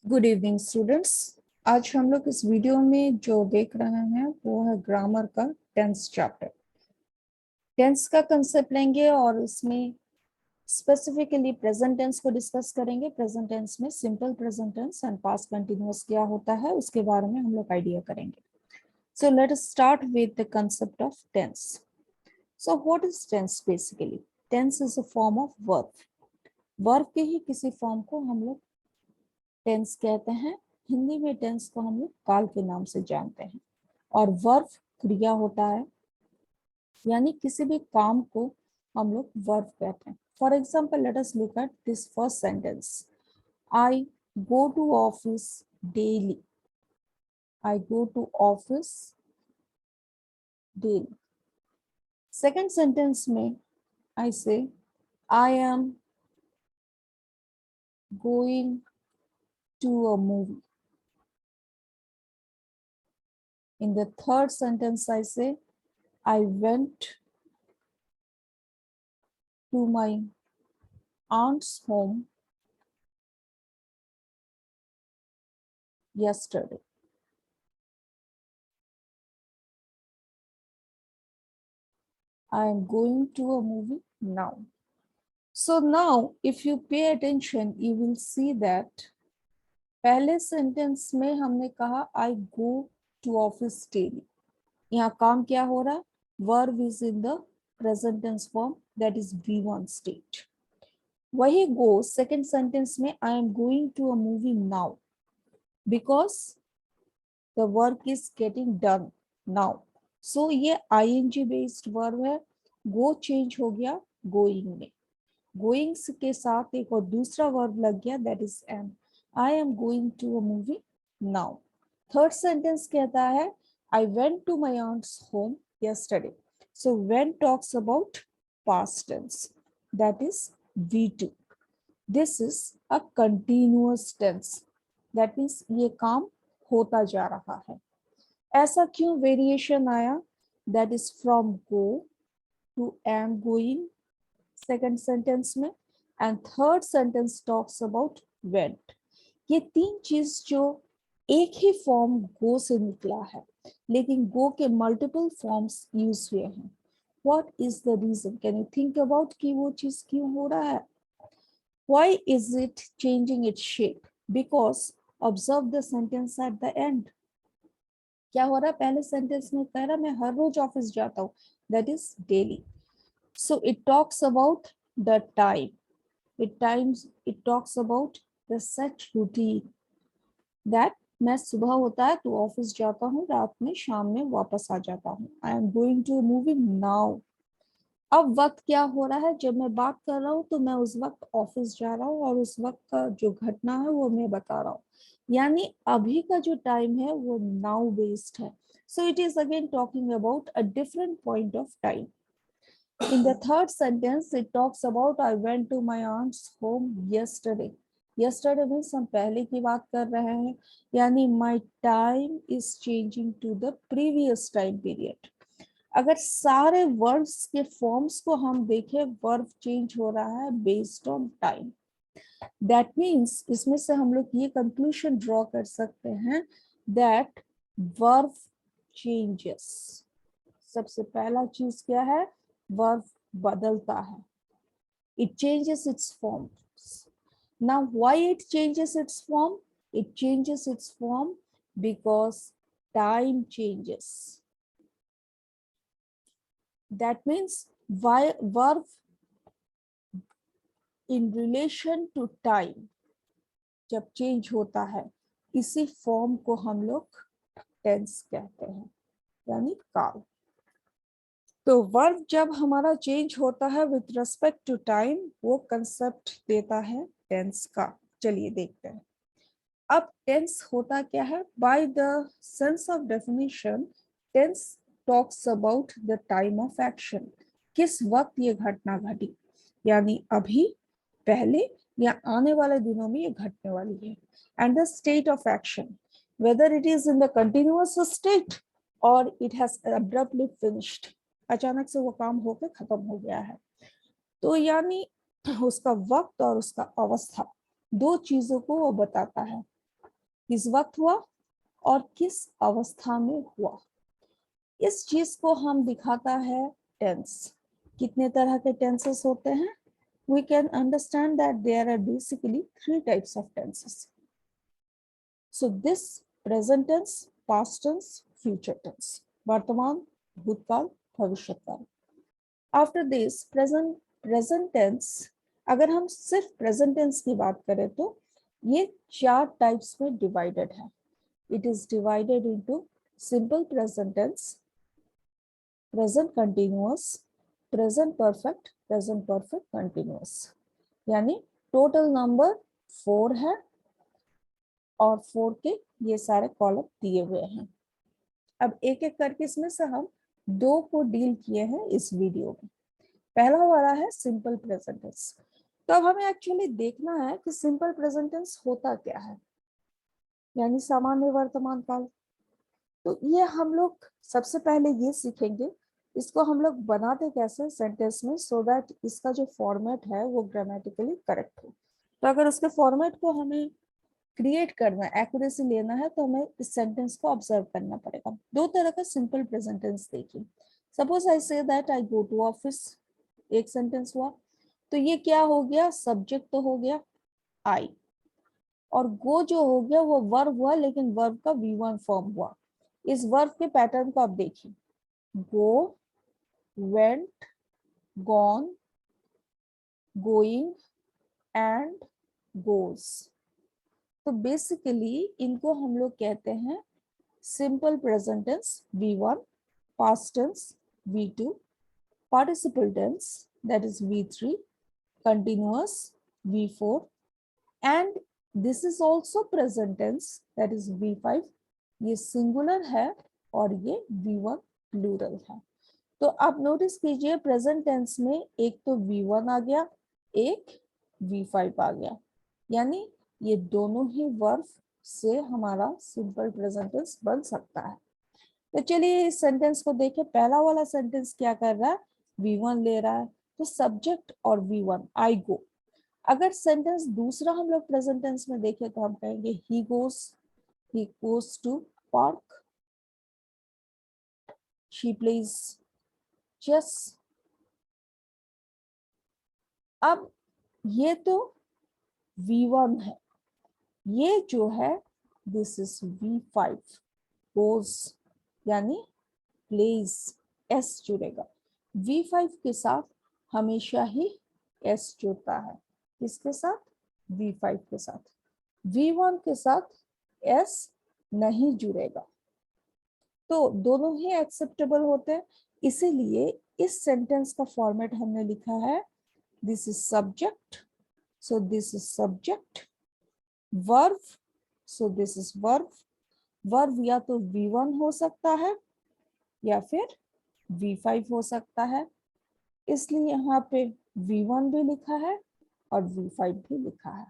Good evening students. आज हम लोग इस वीडियो में जो देख रहे हैं वो है ग्रामर का टेंस चैप्टर। टेंस का कंसेप्ट लेंगे और इसमें स्पेसिफिकली प्रेजेंट टेंस को डिस्कस करेंगे। प्रेजेंट टेंस में simple present tense and past continuous क्या होता है उसके बारे में हम लोग आइडिया करेंगे। So let us start with the concept of tense. So what is tense basically? Tense is a form of verb. Verb के ही किसी फॉर्म को हम लोग टेंस कहते हैं। हिंदी में टेंस को हम लोग काल के नाम से जानते हैं। और वर्ब क्रिया होता है, यानी किसी भी काम को हम लोग वर्ब कहते हैं। For example let us look at this first sentence, I go to office daily. I go to office daily. Second sentence में I say I am going to a movie. In the third sentence, I say, I went to my aunt's home yesterday. I am going to a movie now. So now, if you pay attention, you will see that पहले sentence में हमने कहा I go to office daily. यहाँ काम क्या हो रहा है? Verb is in the present tense form, that is V1 state. वही go second sentence में I am going to a movie now because the work is getting done now. So ये ing based verb है. Go change हो गया going में. Going के साथ एक और दूसरा वर्ब लग गया, that is am. I am going to a movie now. Third sentence कहता है I went to my aunt's home yesterday. So when talks about past tense, that is V2. This is a continuous tense. That means ये काम होता जा रहा है. ऐसा क्यों वेरिएशन आया? That is from go to am going second sentence में, and third sentence talks about went. ये तीन चीज जो एक ही फॉर्म गो से निकला है, लेकिन गो के मल्टीपल फॉर्म्स यूज हुए हैं. What is the reason? Can you think about कि वो चीज क्यों हो रहा है? Why is it changing its shape? Because observe the sentence at the end. क्या हो रहा है? पहले सेंटेंस में कह रहा मैं हर रोज ऑफिस जाता हूँ, that is daily. So it talks about the time. It talks about the set routine that मैं सुबह होता है तो ऑफिस जाता हूँ, रात में शाम में वापस आ जाता हूँ. I am going to a movie now. अब वक्त क्या हो रहा है? जब मैं बात कर रहा हूँ तो मैं उस वक्त ऑफिस जा रहा हूँ और उस वक्त का जो घटना है वो मैं बता रहा हूँ. यानी अभी का जो टाइम है वो नाउ बेस्ड है. So it is again talking about a different point of time. In the third sentence, it talks about I went to my aunt's home yesterday. Yesterday means हम पहले की बात कर रहे हैं, यानी my time is changing to the previous time period. अगर सारे वर्ब्स के फॉर्म्स को हम देखें, वर्ब चेंज हो रहा है based on time. That means इसमें से हम लोग ये कंक्लूजन ड्रॉ कर सकते हैं दैट वर्ब चेंजेस. सबसे पहला चीज क्या है? वर्ब बदलता है. It changes its form. Now why it changes its form? It changes its form because time changes. That means why verb in relation to time जब चेंज होता है, इसी फॉर्म को हम लोग टेंस कहते हैं, यानी काल. तो वर्ब जब हमारा चेंज होता है विथ रेस्पेक्ट टू टाइम, वो कंसेप्ट देता है टेंस का. चलिए देखते हैं. अब टेंस होता क्या है? By the sense of definition, tense talks about the time of action. किस वक्त ये घटना घटी, यानी अभी, पहले या आने वाले दिनों में ये घटने वाली है. And the state of action, whether it is in the continuous state और इट हैज अब्रप्टली फिनिश्ड. अचानक से वो काम होकर खत्म हो गया है. तो यानी उसका वक्त और उसका अवस्था, दो चीजों को वो बताता है. किस वक्त हुआ और किस अवस्था में हुआ। इस चीज को हम दिखाता है टेंस। कितने तरह के टेंसेस होते हैं? We can understand that there are basically 3 types of tenses. So this present tense, past tense, future tense. वर्तमान, भूतकाल, भविष्यकाल. After this present tense, अगर हम सिर्फ present tense की बात करें तो ये 4 टाइप्स में डिवाइडेड है. It is divided into simple present tense, present continuous, present perfect continuous. यानी टोटल नंबर 4 है और 4 के ये सारे कॉलम दिए हुए हैं. अब एक एक करके इसमें से हम 2 को डील किए हैं इस वीडियो में. पहला वाला है सिंपल प्रेजेंट टेंस. तो अब हमें एक्चुअली देखना है कि सिंपल प्रेजेंट टेंस होता क्या है, यानी सामान्य वर्तमान काल. तो ये हम लोग सबसे पहले ये सीखेंगे इसको हम लोग बनाते कैसे सेंटेंस में, सो दैट इसका जो फॉर्मेट है वो ग्रामेटिकली करेक्ट हो. तो अगर उसके फॉर्मेट को हमें क्रिएट करना है, एक्यूरेसी लेना है, तो हमें इस सेंटेंस को ऑब्जर्व करना पड़ेगा. 2 तरह का सिंपल प्रेजेंट टेंस देखिए. Suppose I say that I go to office, एक सेंटेंस हुआ. तो ये क्या हो गया? सब्जेक्ट तो हो गया आई, और गो जो हो गया वो वर्ब हुआ, लेकिन वर्ब का V1 फॉर्म हुआ. इस वर्ब के पैटर्न को आप देखिए, go, went, gone, going and goes. तो बेसिकली इनको हम लोग कहते हैं simple present tense V1, past tense V2, participle tense that is V3, continuous V4, and this is also present tense that is V5. ये सिंगुलर है और ये V1 प्लूरल है. तो आप नोटिस कीजिए प्रेजेंट टेंस में एक तो V1 आ गया, एक V5 आ गया, यानी ये दोनों ही वर्ब से हमारा सिंपल प्रेजेंट टेंस बन सकता है. तो चलिए इस सेंटेंस को देखें. पहला वाला सेंटेंस क्या कर रहा है? V1 ले रहा है, तो सब्जेक्ट और V1 आई गो. अगर सेंटेंस दूसरा हम लोग प्रेजेंट टेंस में देखें तो हम कहेंगे he goes to park, she plays chess. अब ये तो V1 है, ये जो है दिस इज V5. goes यानी plays, s जुड़ेगा. V5 के साथ हमेशा ही s जुड़ता है. किसके साथ? V5 के साथ. V1 के साथ s नहीं जुड़ेगा. तो दोनों ही एक्सेप्टेबल होते हैं. इसीलिए इस सेंटेंस का फॉर्मेट हमने लिखा है this is subject, so this is subject. Verb, so this is verb. Verb या तो V1 हो सकता है या फिर V5 हो सकता है, इसलिए यहाँ पे V1 भी लिखा है और V5 भी लिखा है.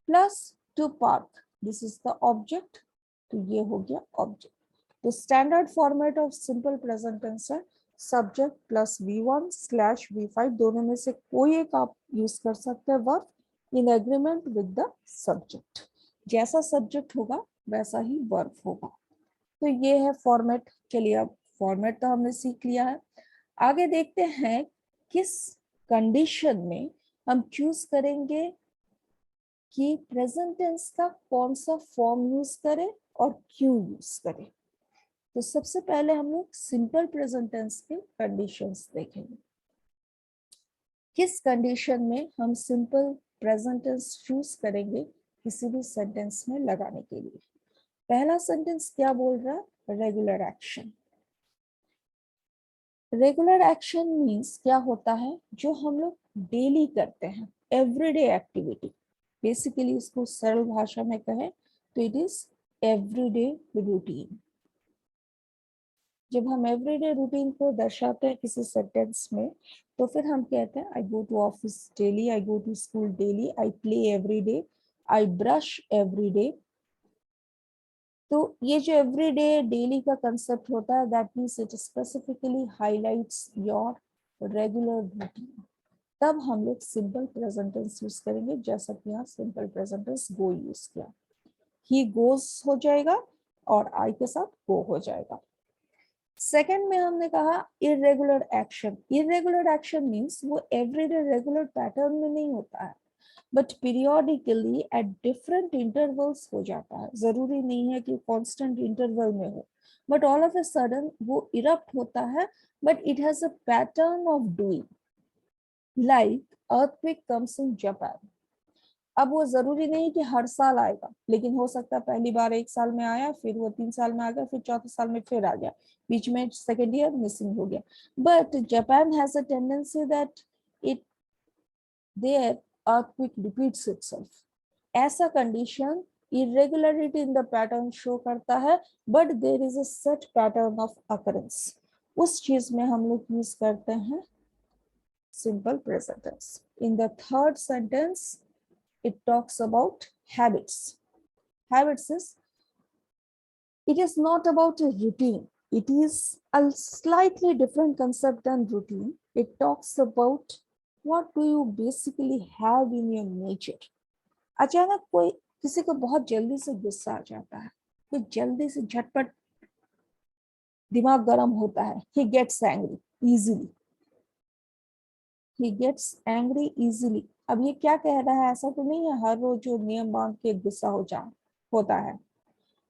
Plus to park, this is the object, तो ये हो गया ऑब्जेक्ट. तो standard format of simple present tense है subject plus V1 slash V5. दोनों में से कोई एक आप यूज कर सकते हैं verb in agreement with the subject. जैसा सब्जेक्ट होगा वैसा ही वर्ब होगा. तो ये है फॉर्मेट. चलिए अब फॉर्मेट तो हमने सीख लिया है. आगे देखते हैं किस कंडीशन में हम चूज करेंगे कि प्रेजेंट टेंस का कौन सा फॉर्म यूज करें और क्यों यूज करें. तो सबसे पहले हम लोग सिंपल प्रेजेंट टेंस के कंडीशंस देखेंगे. किस कंडीशन में हम सिंपल प्रेजेंट टेंस चूज करेंगे किसी भी सेंटेंस में लगाने के लिए. पहला सेंटेंस क्या बोल रहा है? Regular action. Regular action means क्या होता है? जो हम लोग डेली करते हैं, एवरीडे एक्टिविटी. बेसिकली इसको सरल भाषा में कहें तो इट इज एवरीडे रूटीन. जब हम एवरीडे रूटीन को दर्शाते हैं किसी सेंटेंस में तो फिर हम कहते हैं I go to office daily, I go to school daily, I play every day, I brush every day. तो ये जो एवरीडे डेली का कंसेप्ट होता है that means it specifically highlights your regular routine. तब हम लोग सिंपल प्रेजेंट टेंस यूज करेंगे, जैसा कि यहाँ सिंपल प्रेजेंट टेंस गो यूज किया. ही गोज हो जाएगा और आई के साथ गो हो जाएगा। सेकंड में हमने कहा irregular action. Irregular action means वो एवरीडे रेगुलर पैटर्न में नहीं होता है, but periodically at different intervals हो जाता है। जरूरी नहीं है कि कांस्टेंट इंटरवल में हो, but all of a sudden वो इरप्ट होता है, but it has a pattern of doing, like earthquake comes in Japan. अब वो जरूरी नहीं कि हर साल आएगा, लेकिन हो सकता है पहली बार 1 साल में आया, फिर वो 3 साल में आ गया, फिर चौथे साल में फिर आ गया, बीच में सेकेंड ईयर मिसिंग हो गया। But Japan has a tendency that it there earthquake repeats itself. ऐसा condition irregularity in the pattern show करता है, but there is a set pattern of occurrence. उस चीज में हम लोग यूज करते हैं simple present tense. In the third sentence, it talks about habits. Habits is, it is not about a routine. It is a slightly different concept than routine. It talks about what do you basically have in your nature. अचानक कोई किसी को बहुत जल्दी से गुस्सा आ जाता है, कोई जल्दी से झटपट दिमाग गर्म होता है, he gets angry easily. He gets angry easily. अब ये क्या कह रहा है, ऐसा तो नहीं है हर रोज जो नियम बांध के गुस्सा होता है,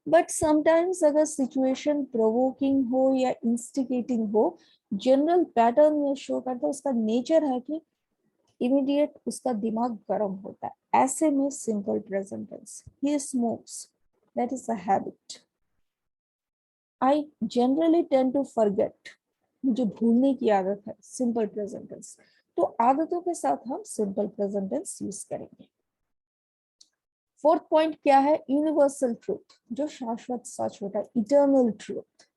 बट समटाइम्स अगर सिचुएशन प्रोवोकिंग हो या इंस्टिगेटिंग हो, जनरल पैटर्न ये शो करता है, उसका नेचर है कि इमीडिएट उसका दिमाग गर्म होता है। ऐसे में simple present tense, he smokes, that is a habit. I generally tend to forget, मुझे भूलने की आदत है, सिंपल प्रेजेंट टेंस। तो आदतों के साथ हम सिंपल प्रेजेंट टेंस यूज करेंगे। फोर्थ पॉइंट क्या है, यूनिवर्सल ट्रूथ, जो शाश्वत सच होता है, इटर्नल ट्रूथ,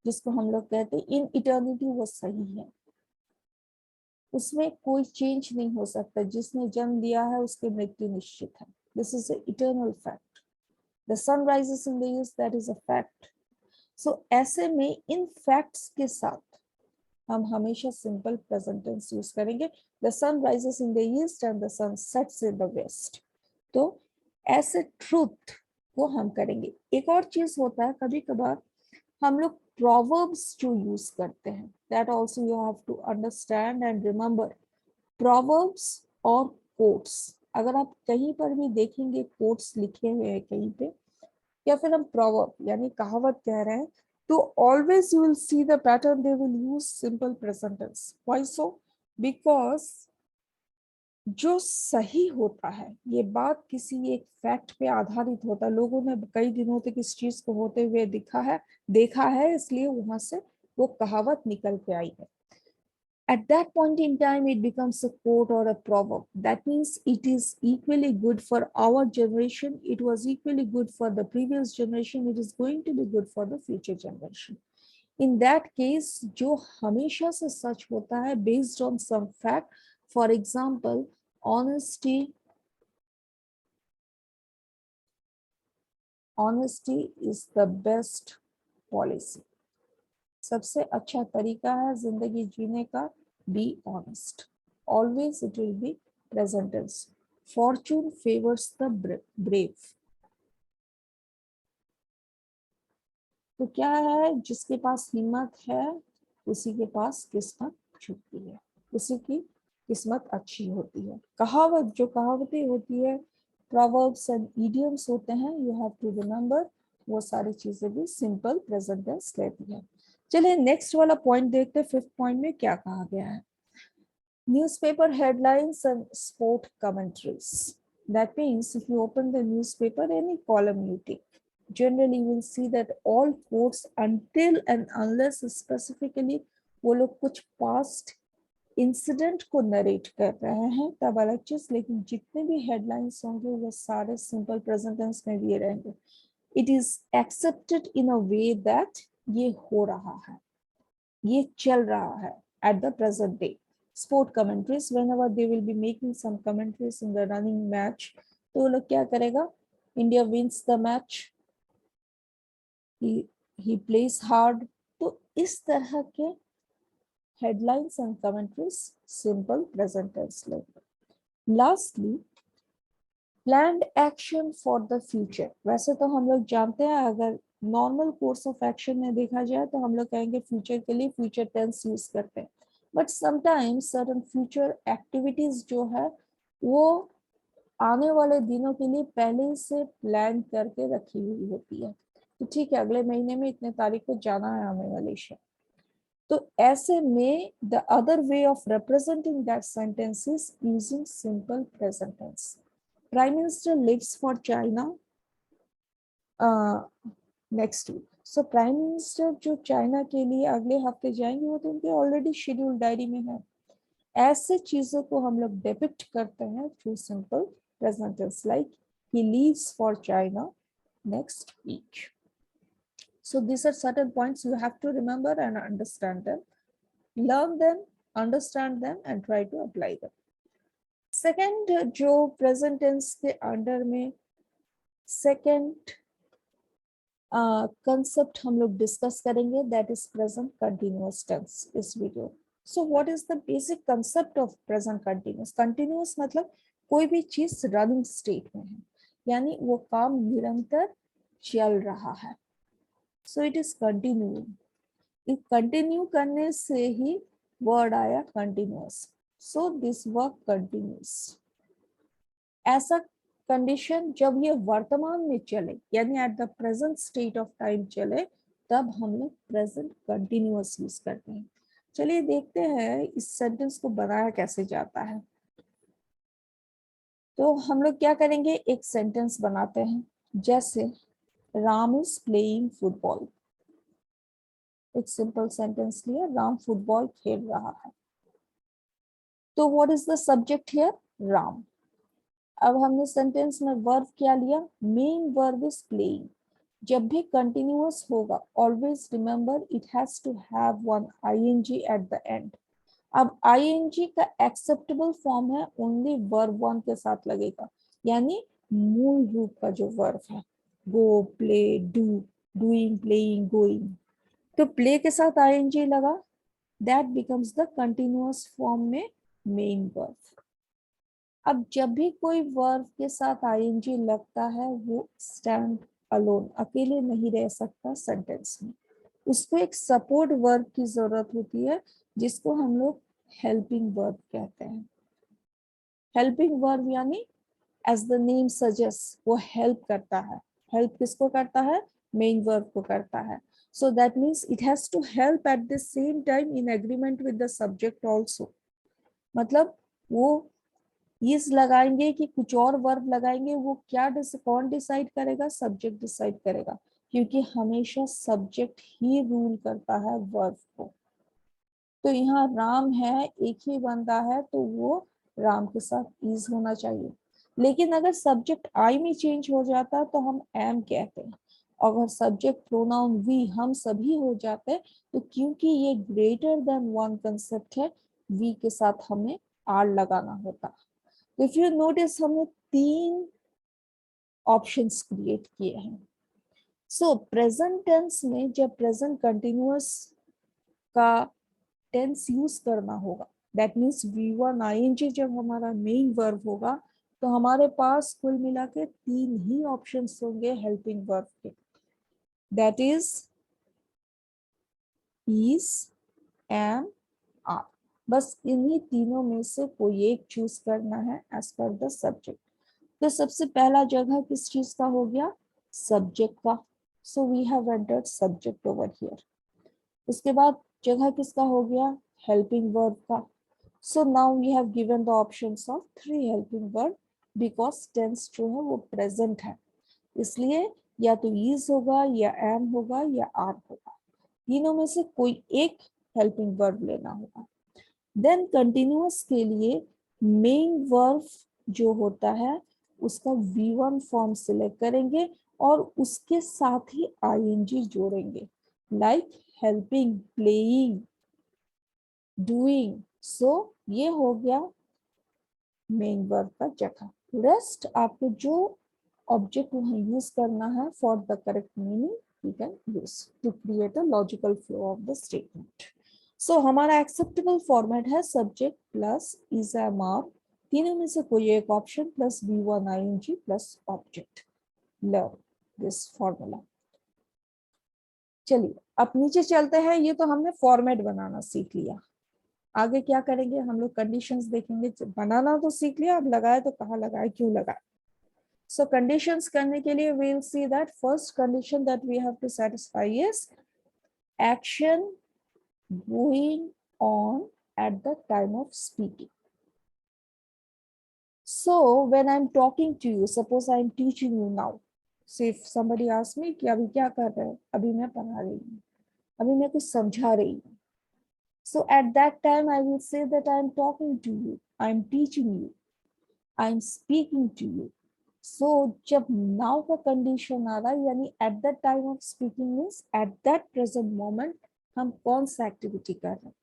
जिसको हम लोग कहते हैं इन इटर्निटी, वो सही है, उसमें कोई चेंज नहीं हो सकता, जिसने जन्म दिया है उसकी मृत्यु निश्चित है। This is a eternal fact. The sun rises in the east, that is a fact. So ऐसे में इन फैक्ट्स के साथ हम हमेशा सिंपल प्रेजेंट टेंस यूज करेंगे। The sun rises in the east and the sun sets in the west. तो ऐसे ट्रूथ को हम करेंगे। एक और चीज होता है, कभी कभार हम लोग प्रोवर्ब्स जो यूज करते हैं, that also you have to understand and remember. Proverbs और कोट्स, अगर आप कहीं पर भी देखेंगे कोट्स लिखे हुए हैं कहीं पे, या फिर हम प्रोवर्ब यानी कहावत कह रहे हैं, तो always you will see the pattern, they will use simple present tense. Why so? Because जो सही होता है, ये बात किसी एक फैक्ट पे आधारित होता है, लोगों ने कई दिनों तक इस चीज को होते हुए देखा है, इसलिए वहां से वो कहावत निकल के आई है। At that point in time, it becomes a quote or a proverb. That means it is equally good for our generation. It was equally good for the previous generation. It is going to be good for the future generation. In that case, जो हमेशा से सच होता है based on some fact, for example, honesty is the best policy. सबसे अच्छा तरीका है जिंदगी जीने का, be honest. Always it will be present tense. Fortune favours the brave. तो क्या है, जिसके पास हिम्मत है उसी के पास किस्मत छुपती है, उसी की किस्मत अच्छी होती है। कहावत, जो कहावतें होती है, प्रोवर्ब्स एंड इडियम्स होते हैं, यू हैव टू रिमेंबर, वो सारी चीजें भी सिंपल प्रेजेंट टेंस लेती है। चलिए नेक्स्ट वाला पॉइंट देखते हैं। फिफ्थ पॉइंट में क्या कहा गया है, newspaper headlines and sport commentaries. That means if you open the newspaper, any column you take, generally you will see that all quotes until and unless specifically वो लोग कुछ past इंसिडेंट को narrate कर रहे हैं तब अलग चीज, लेकिन जितने भी हेडलाइंस होंगे वो सारे सिंपल प्रेजेंट टेंस में भी रहेंगे। It is accepted in a way that ये हो रहा है, ये चल रहा है at the present day. Sport commentaries, whenever they will be making some commentaries in the running match, तो लोग क्या करेगा, India wins the match, he plays hard। तो इस तरह के headlines and commentaries simple present tense लेंगे। Lastly, planned action for the future, वैसे तो हम लोग जानते हैं अगर नॉर्मल कोर्स ऑफ एक्शन में देखा जाए तो हम लोग कहेंगे फ्यूचर के लिए फ्यूचर टेंस यूज करते हैं, but sometimes certain future activities जो है वो आने वाले दिनों के लिए पहले से प्लान करके रखी हुई होती है। तो ठीक है, अगले महीने में इतने तारीख को जाना है हमें मलेशिया, तो ऐसे में the other way of representing that sentence is using simple present tense. Prime minister leaves for China next week. So prime minister जो चाइना के लिए अगले हफ्ते जाएंगे वो तो उनके ऑलरेडी शेड्यूल डायरी में है। ऐसे चीजों को हम लोग डिपिक्ट करते हैं through simple present tense, like he leaves for China next week. So these are certain points you have to remember and understand them, learn them, understand them and try to apply them. Second, जो present tense के under में second concept हम लोग discuss करेंगे, that is present continuous tense इस video. So what is the basic concept of present continuous? Continuous मतलब कोई भी चीज running state में है, यानी वो काम निरंतर चल रहा है। So it is continuing. Continue करने से ही वर्ड आया continuous, so this work continuous. ऐसा कंडीशन जब ये वर्तमान में चले यानी at the present state of time चले तब हम लोग प्रेजेंट कंटिन्यूअस यूज करते हैं। चलिए देखते हैं इस सेंटेंस को बनाया कैसे जाता है। तो हम लोग क्या करेंगे, एक सेंटेंस बनाते हैं, जैसे राम इज प्लेइंग फुटबॉल। एक सिंपल सेंटेंस लिया, राम फुटबॉल खेल रहा है। तो what is the subject here, Ram. अब हमने सेंटेंस में वर्ब क्या लिया, मेन वर्ब इज प्लेइंग। जब भी कंटिन्यूअस होगा always remember it has to have one ING at the end. अब आईएनजी का एक्सेप्टेबल फॉर्म है ओनली वर्ब वन के साथ लगेगा, यानी मूल रूप का जो वर्ब है, go, play, do, doing, playing, going. तो प्ले के साथ आईएनजी लगा, that becomes the continuous form में मेन वर्ब। अब जब भी कोई वर्ब के साथ आईएनजी लगता है वो स्टैंड अलोन, अकेले नहीं रह सकता सेंटेंस में, उसको एक सपोर्ट वर्ब की जरूरत होती है जिसको हम लोग हेल्पिंग वर्ब कहते हैं। हेल्पिंग वर्ब यानी एज द नेम सजेस्ट वो हेल्प करता है। हेल्प किसको करता है, मेन वर्ब को करता है। So that means it has to help at the same time in agreement with the subject also. मतलब वो इस लगाएंगे कि कुछ और वर्ब लगाएंगे, वो क्या कौन डिसाइड करेगा, सब्जेक्ट डिसाइड करेगा, क्योंकि हमेशा सब्जेक्ट ही रूल करता है वर्ब को। तो यहाँ राम है, एक ही बंदा है, तो वो राम के साथ इज होना चाहिए। लेकिन अगर सब्जेक्ट आई में चेंज हो जाता तो हम एम कहते हैं, अगर सब्जेक्ट प्रोनाउन वी हम सभी हो जाते तो क्योंकि ये ग्रेटर देन वन कंसेप्ट है, वी के साथ हमें आर लगाना होता। इफ यू नोटिस हमने 3 ऑप्शंस क्रिएट किए हैं। सो प्रेजेंट टेंस में जब प्रेजेंट कंटिन्यूअस का टेंस यूज करना होगा, दैट मीन्स V1 ING जब हमारा मेन वर्ब होगा तो हमारे पास कुल मिला के 3 ही ऑप्शंस होंगे हेल्पिंग वर्ब के, दैट इज एम, आर। बस इन्हीं तीनों में से कोई एक चूज करना है एज पर द सब्जेक्ट। तो सबसे पहला जगह किस चीज का हो गया, सब्जेक्ट का, so we have entered subject over here. उसके बाद जगह किसका हो गया, हेल्पिंग वर्ब का। So now we have given the options of 3 helping verb because tense जो है वो प्रेजेंट है, इसलिए या तो इज होगा या एम होगा या आर होगा, तीनों में से कोई एक हेल्पिंग वर्ब लेना होगा। देन कंटिन्यूअस के लिए मेन वर्ब जो होता है उसका V1 फॉर्म सिलेक्ट करेंगे और उसके साथ ही ING जोड़ेंगे, लाइक हेल्पिंग, प्लेइंग, डूइंग। सो ये हो गया मेन वर्ब का जगह। रेस्ट आपको जो ऑब्जेक्ट वहां यूज करना है for the correct meaning you can use to create a logical flow of the statement. So हमारा एक्सेप्टेबल फॉर्मेट है subject plus is am are तीनों में से कोई एक option plus V1 ing plus object. Learn this formula. चलिए अब नीचे चलते हैं। ये तो हमने फॉर्मेट बनाना सीख लिया। आगे क्या करेंगे हम लोग? कंडीशंस देखेंगे। बनाना तो सीख लिया, अब लगाए तो कहाँ लगाए, क्यों लगाए। So conditions करने के लिए we'll see that first condition that we have to satisfy is action going on at the time of speaking. So when I'm talking to you, suppose I'm teaching you now. So if somebody asks me कि अभी क्या कर रहे हो, अभी मैं पढ़ा रही हूँ, अभी मैं कुछ समझा रही हूँ. So at that time I will say that I'm talking to you, I'm teaching you, I'm speaking to you. So जब now का कंडीशन आ रहा है, यानी at that time of speaking means at that present moment हम कौन सा activity कर रहे हैं,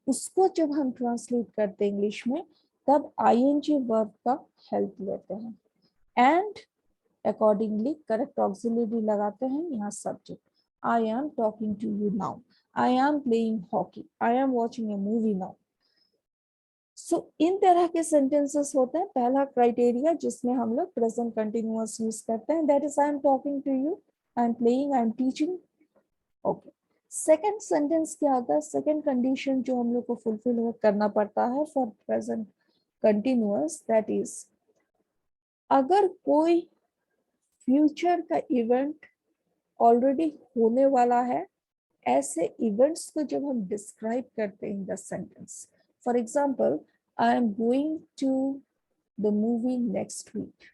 उसको जब हम ट्रांसलेट करते हैं इंग्लिश में, तब ing वर्ब का हेल्प लेते हैं एंड अकॉर्डिंगली करेक्ट ऑक्सिलरी लगाते हैं यहाँ subject. I am talking to you now, I am playing hockey, I am watching a movie now. So इन तरह के सेंटेंसेस होते हैं. पहला क्राइटेरिया जिसमें हम लोग प्रेजेंट कंटिन्यूअस यूज करते हैं, that is I am talking to you, I am playing, I am teaching. Okay. Second sentence क्या होता है? सेकंड कंडीशन जो हम लोग को फुलफिल करना पड़ता है for present continuous, that is अगर कोई फ्यूचर का इवेंट ऑलरेडी होने वाला है, ऐसे इवेंट्स को जब हम डिस्क्राइब करते हैं in the sentence. For example, I am going to the movie next week,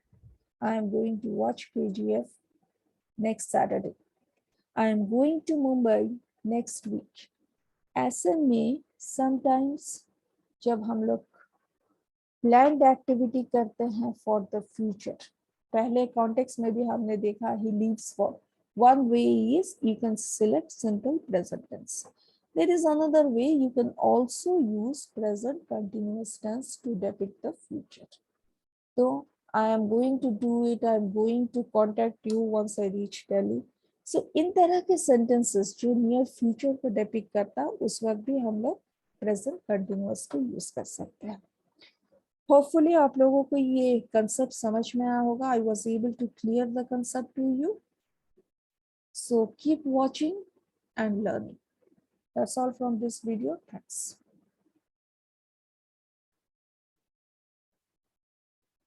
I am going to watch KGF next Saturday, I am going to Mumbai next week. ऐसे में समटाइम्स जब हम लोग प्लान्ड एक्टिविटी करते हैं for the future, पहले context में भी हमने देखा ही leaves for. One way is you can select simple present tense. There is another way, you can also use present continuous tense to depict the future. So I am going to do it, I am going to contact you once I reach Delhi. So इन तरह के sentences जो near future को depict करता है, उस वक्त भी हम लोग present continuous को use कर सकते हैं. Hopefully आप लोगों को ये concept समझ में आया होगा. I was able to clear the concept to you. So keep watching and learning. That's all from this video. Thanks.